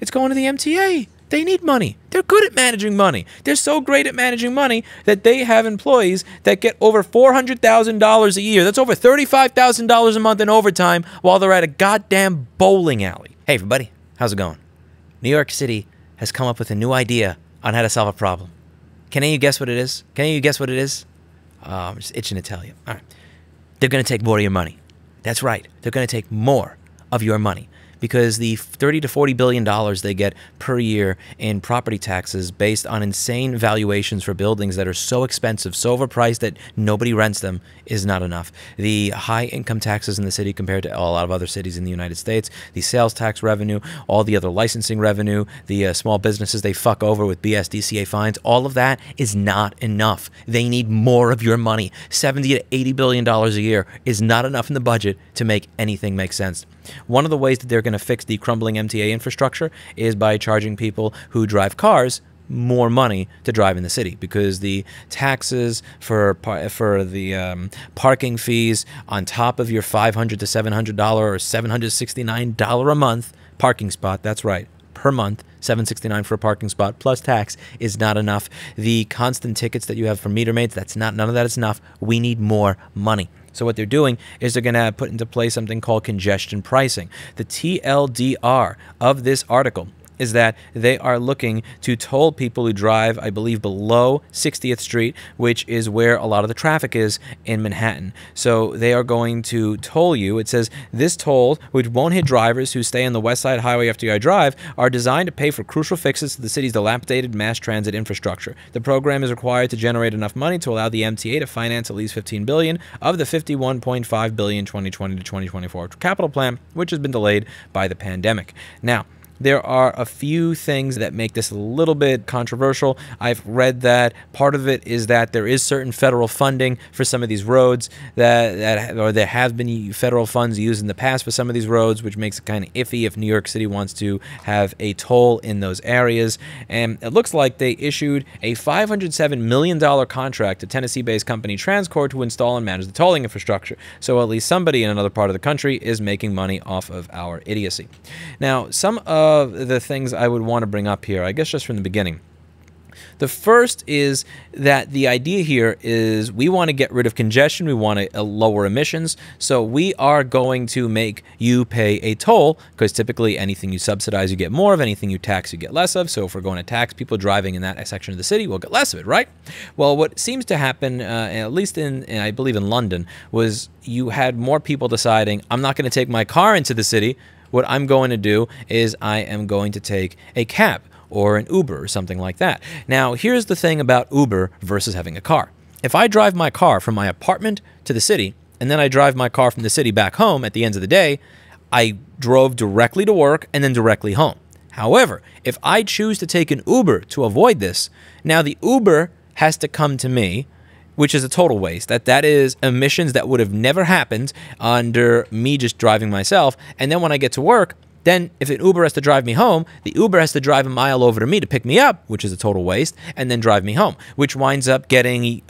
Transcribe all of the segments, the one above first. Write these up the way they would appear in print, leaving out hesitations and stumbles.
It's going to the MTA. They need money. They're good at managing money. They're so great at managing money that they have employees that get over $400,000 a year. That's over $35,000 a month in overtime while they're at a goddamn bowling alley. Hey, everybody. How's it going? New York City has come up with a new idea on how to solve a problem. Can any of you guess what it is? Can any of you guess what it is? I'm just itching to tell you. All right. They're going to take more of your money. That's right. They're going to take more of your money, because the $30 to $40 billion they get per year in property taxes based on insane valuations for buildings that are so expensive, so overpriced that nobody rents them, is not enough. The high income taxes in the city compared to a lot of other cities in the United States, the sales tax revenue, all the other licensing revenue, the small businesses they fuck over with BSDCA fines, all of that is not enough. They need more of your money. $70 to $80 billion a year is not enough in the budget to make anything make sense. One of the ways that they're going to fix the crumbling MTA infrastructure is by charging people who drive cars more money to drive in the city, because the taxes for the parking fees on top of your $500 to $700 or $769 a month parking spot, that's right, per month, $769 for a parking spot plus tax, is not enough. The constant tickets that you have for meter maids, none of that is enough. We need more money. So what they're doing is they're going to put into place something called congestion pricing. The TLDR of this article is that they are looking to toll people who drive, I believe, below 60th Street, which is where a lot of the traffic is in Manhattan. So they are going to toll you. It says this toll, which won't hit drivers who stay on the West Side Highway after you drive, are designed to pay for crucial fixes to the city's dilapidated mass transit infrastructure. The program is required to generate enough money to allow the MTA to finance at least $15 billion of the $51.5 billion 2020 to 2024 capital plan, which has been delayed by the pandemic. Now, there are a few things that make this a little bit controversial. I've read that part of it is that there is certain federal funding for some of these roads or there have been federal funds used in the past for some of these roads, which makes it kind of iffy if New York City wants to have a toll in those areas. And it looks like they issued a $507 million contract to Tennessee-based company Transcore to install and manage the tolling infrastructure. So at least somebody in another part of the country is making money off of our idiocy. Now, some of the things I would want to bring up here, I guess just from the beginning. The first is that the idea here is we want to get rid of congestion. We want to lower emissions. So we are going to make you pay a toll, because typically anything you subsidize, you get more of. Anything you tax, you get less of. So if we're going to tax people driving in that section of the city, we'll get less of it, right? Well, what seems to happen, at least I believe in London, was you had more people deciding, I'm not going to take my car into the city. What I'm going to do is I am going to take a cab or an Uber or something like that. Now, here's the thing about Uber versus having a car. If I drive my car from my apartment to the city, and then I drive my car from the city back home at the end of the day, I drove directly to work and then directly home. However, if I choose to take an Uber to avoid this, now the Uber has to come to me, which is a total waste. That is emissions that would have never happened under me just driving myself. And then when I get to work, then if an Uber has to drive me home, the Uber has to drive a mile over to me to pick me up, which is a total waste, and then drive me home, which winds up getting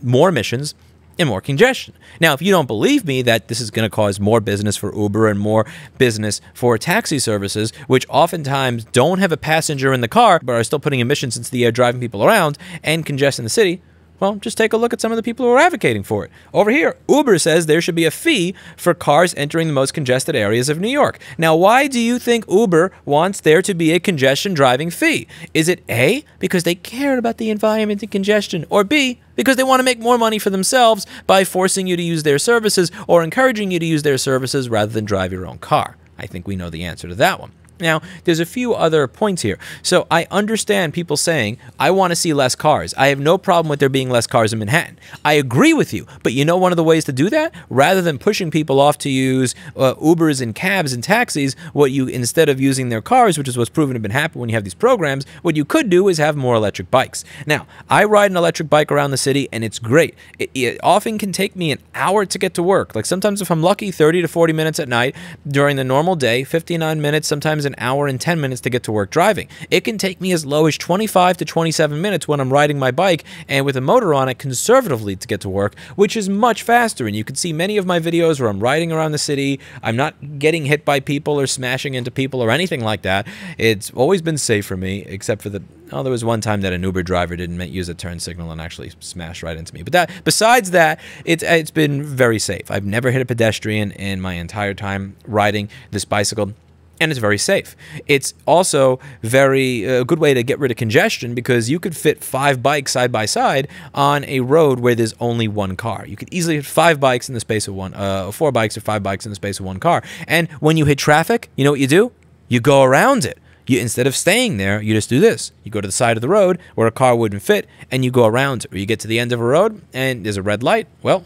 more emissions and more congestion. Now, if you don't believe me that this is going to cause more business for Uber and more business for taxi services, which oftentimes don't have a passenger in the car, but are still putting emissions into the air, driving people around, and congesting the city, well, just take a look at some of the people who are advocating for it. Over here, Uber says there should be a fee for cars entering the most congested areas of New York. Now, why do you think Uber wants there to be a congestion driving fee? Is it A, because they care about the environment and congestion, or B, because they want to make more money for themselves by forcing you to use their services or encouraging you to use their services rather than drive your own car? I think we know the answer to that one. Now, there's a few other points here. So I understand people saying, I want to see less cars. I have no problem with there being less cars in Manhattan. I agree with you. But you know one of the ways to do that? Rather than pushing people off to use Ubers and cabs and taxis, instead of using their cars, which is what's proven to have been happening when you have these programs, what you could do is have more electric bikes. Now, I ride an electric bike around the city, and it's great. It often can take me an hour to get to work. Like sometimes if I'm lucky, 30 to 40 minutes at night. During the normal day, 59 minutes, sometimes an hour and 10 minutes to get to work driving. It can take me as low as 25 to 27 minutes when I'm riding my bike and with a motor on it conservatively to get to work, which is much faster. And you can see many of my videos where I'm riding around the city. I'm not getting hit by people or smashing into people or anything like that. It's always been safe for me, except for there was one time that an Uber driver didn't use a turn signal and actually smashed right into me. But besides that, it's been very safe. I've never hit a pedestrian in my entire time riding this bicycle, and it's very safe. It's also a good way to get rid of congestion, because you could fit 5 bikes side by side on a road where there's only one car. You could easily hit 5 bikes in the space of 4 bikes or 5 bikes in the space of one car. And when you hit traffic, you know what you do? You go around it. Instead of staying there, you just do this. You go to the side of the road where a car wouldn't fit, and you go around it. Or you get to the end of a road, and there's a red light. Well,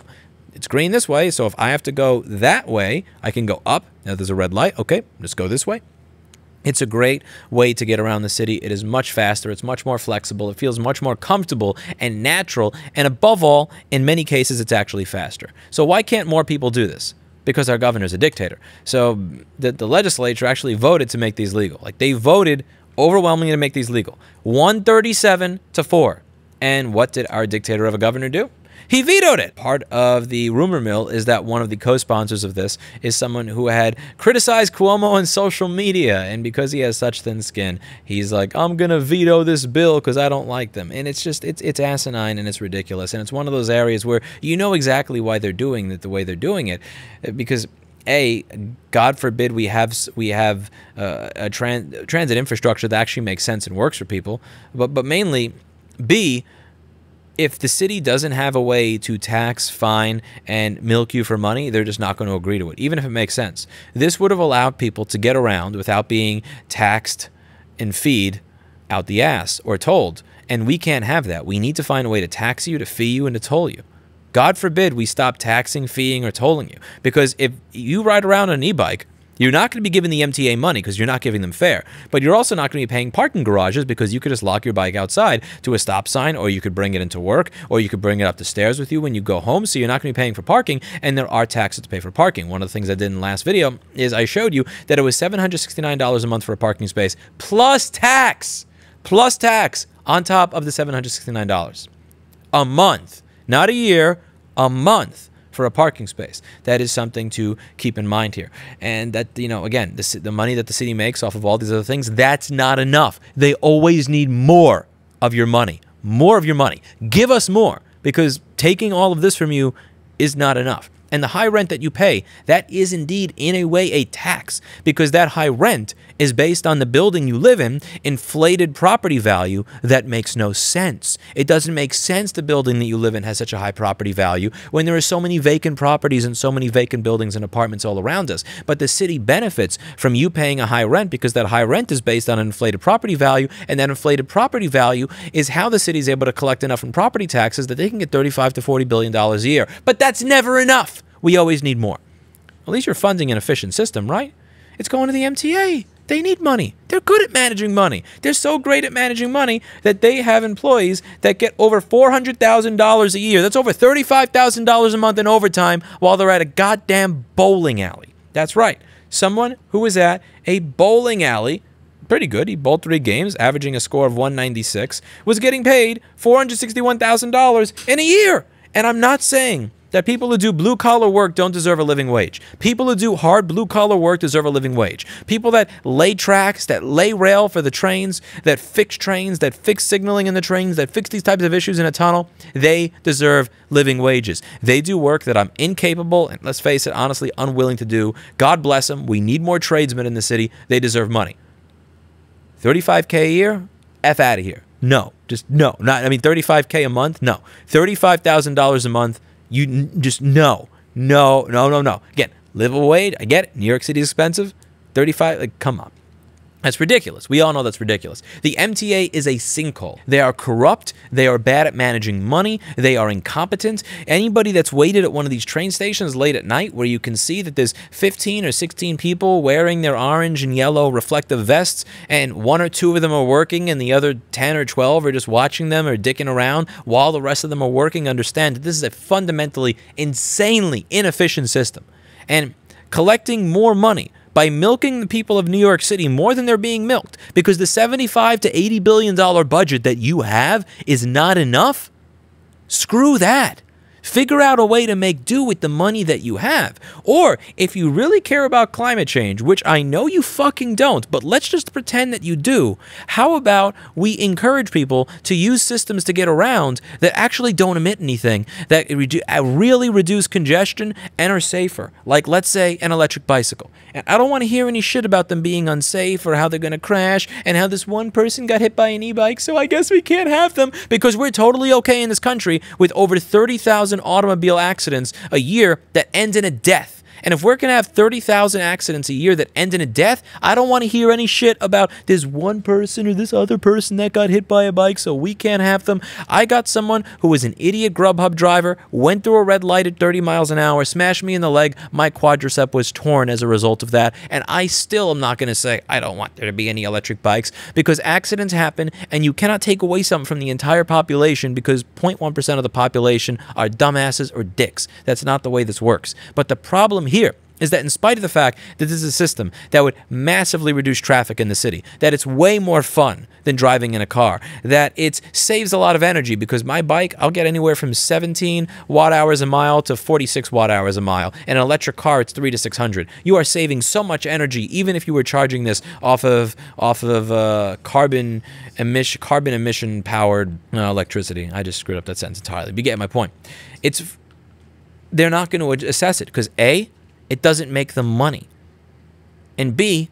it's green this way, so if I have to go that way, I can go up. Now there's a red light. Okay, just go this way. It's a great way to get around the city. It is much faster. It's much more flexible. It feels much more comfortable and natural. And above all, in many cases, it's actually faster. So why can't more people do this? Because our governor's a dictator. So the legislature actually voted to make these legal. Like, they voted overwhelmingly to make these legal. 137 to 4. And what did our dictator of a governor do? He vetoed it. Part of the rumor mill is that one of the co-sponsors of this is someone who had criticized Cuomo on social media, and because he has such thin skin, he's like, I'm gonna veto this bill because I don't like them. And it's just, it's asinine and it's ridiculous, and it's one of those areas where you know exactly why they're doing it the way they're doing it, because God forbid we have a transit infrastructure that actually makes sense and works for people, but mainly, B, if the city doesn't have a way to tax, fine, and milk you for money, they're just not going to agree to it, even if it makes sense. This would have allowed people to get around without being taxed and feed out the ass or tolled, and we can't have that. We need to find a way to tax you, to fee you, and to toll you. God forbid we stop taxing, feeing, or tolling you, because if you ride around on an e-bike, you're not going to be giving the MTA money because you're not giving them fare. But you're also not going to be paying parking garages because you could just lock your bike outside to a stop sign, or you could bring it into work, or you could bring it up the stairs with you when you go home. So you're not going to be paying for parking, and there are taxes to pay for parking. One of the things I did in the last video is I showed you that it was $769 a month for a parking space plus tax on top of the $769 a month, not a year, a month. For a parking space. That is something to keep in mind here. And that, you know, again, the money that the city makes off of all these other things, that's not enough. They always need more of your money. More of your money. Give us more, because taking all of this from you is not enough. And the high rent that you pay, that is indeed, in a way, a tax, because that high rent is based on the building you live in, inflated property value that makes no sense. It doesn't make sense the building that you live in has such a high property value when there are so many vacant properties and so many vacant buildings and apartments all around us. But the city benefits from you paying a high rent because that high rent is based on an inflated property value, and that inflated property value is how the city is able to collect enough in property taxes that they can get $35 to $40 billion a year. But that's never enough. We always need more. At least you're funding an efficient system, right? It's going to the MTA. They need money. They're good at managing money. They're so great at managing money that they have employees that get over $400,000 a year. That's over $35,000 a month in overtime while they're at a goddamn bowling alley. That's right. Someone who was at a bowling alley, pretty good, he bowled 3 games, averaging a score of 196, was getting paid $461,000 in a year. And I'm not saying that people who do blue-collar work don't deserve a living wage. People who do hard blue-collar work deserve a living wage. People that lay tracks, that lay rail for the trains, that fix signaling in the trains, that fix these types of issues in a tunnel, they deserve living wages. They do work that I'm incapable and, let's face it, honestly unwilling to do. God bless them. We need more tradesmen in the city. They deserve money. $35K a year? F out of here. No. Just no. Not, I mean, $35K a month? No. $35,000 a month? You just no. Again, livable wage, I get it. New York City is expensive. 35, like, come on. That's ridiculous. We all know that's ridiculous. The MTA is a sinkhole. They are corrupt. They are bad at managing money. They are incompetent. Anybody that's waited at one of these train stations late at night where you can see that there's 15 or 16 people wearing their orange and yellow reflective vests, and 1 or 2 of them are working and the other 10 or 12 are just watching them or dicking around while the rest of them are working, understand that this is a fundamentally, insanely inefficient system. And collecting more money by milking the people of New York City more than they're being milked because the $75 to $80 billion budget that you have is not enough, screw that. Figure out a way to make do with the money that you have. Or if you really care about climate change, which I know you fucking don't, but let's just pretend that you do, how about we encourage people to use systems to get around that actually don't emit anything, that really reduce congestion and are safer? Like, let's say, an electric bicycle. And I don't want to hear any shit about them being unsafe or how they're going to crash and how this one person got hit by an e-bike, so I guess we can't have them because we're totally okay in this country with over 30,000 automobile accidents a year that end in a death. And if we're going to have 30,000 accidents a year that end in a death, I don't want to hear any shit about this one person or this other person that got hit by a bike, so we can't have them. I got someone who was an idiot Grubhub driver, went through a red light at 30 miles an hour, smashed me in the leg, my quadricep was torn as a result of that, and I still am not going to say I don't want there to be any electric bikes because accidents happen and you cannot take away something from the entire population because 0.1% of the population are dumbasses or dicks. That's not the way this works. But the problem here is that in spite of the fact that this is a system that would massively reduce traffic in the city, that it's way more fun than driving in a car, that it saves a lot of energy because my bike, I'll get anywhere from 17 watt-hours a mile to 46 watt-hours a mile. In an electric car, it's 300 to 600. You are saving so much energy even if you were charging this off of carbon emission powered electricity. I just screwed up that sentence entirely. But you get my point. They're not going to assess it because A, it doesn't make them money. And B,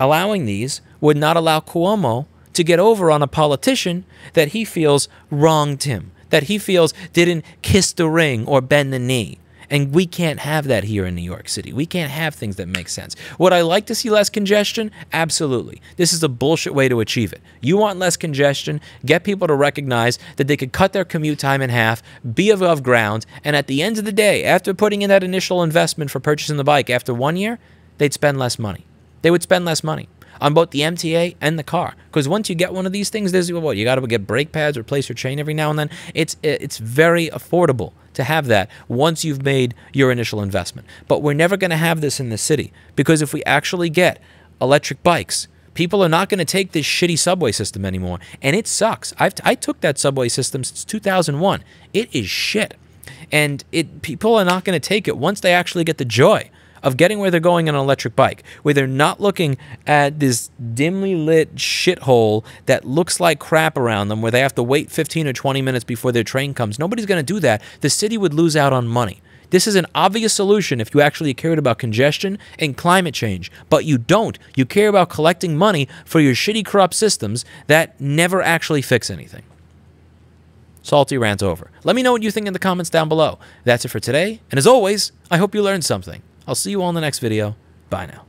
allowing these would not allow Cuomo to get over on a politician that he feels wronged him, that he feels didn't kiss the ring or bend the knee. And we can't have that here in New York City. We can't have things that make sense. Would I like to see less congestion? Absolutely. This is a bullshit way to achieve it. You want less congestion, get people to recognize that they could cut their commute time in half, be above ground, and at the end of the day, after putting in that initial investment for purchasing the bike, after 1 year, they'd spend less money. They would spend less money on both the MTA and the car. Because once you get one of these things, there's what you got to get brake pads, replace your chain every now and then. It's very affordable to have that once you've made your initial investment. But we're never going to have this in the city because if we actually get electric bikes, people are not going to take this shitty subway system anymore. And it sucks. I took that subway system since 2001. It is shit. And people are not going to take it once they actually get the joy of getting where they're going on an electric bike, where they're not looking at this dimly lit shithole that looks like crap around them, where they have to wait 15 or 20 minutes before their train comes. Nobody's going to do that. The city would lose out on money. This is an obvious solution if you actually cared about congestion and climate change, but you don't. You care about collecting money for your shitty, corrupt systems that never actually fix anything. Salty rant over. Let me know what you think in the comments down below. That's it for today, and as always, I hope you learned something. I'll see you all in the next video. Bye now.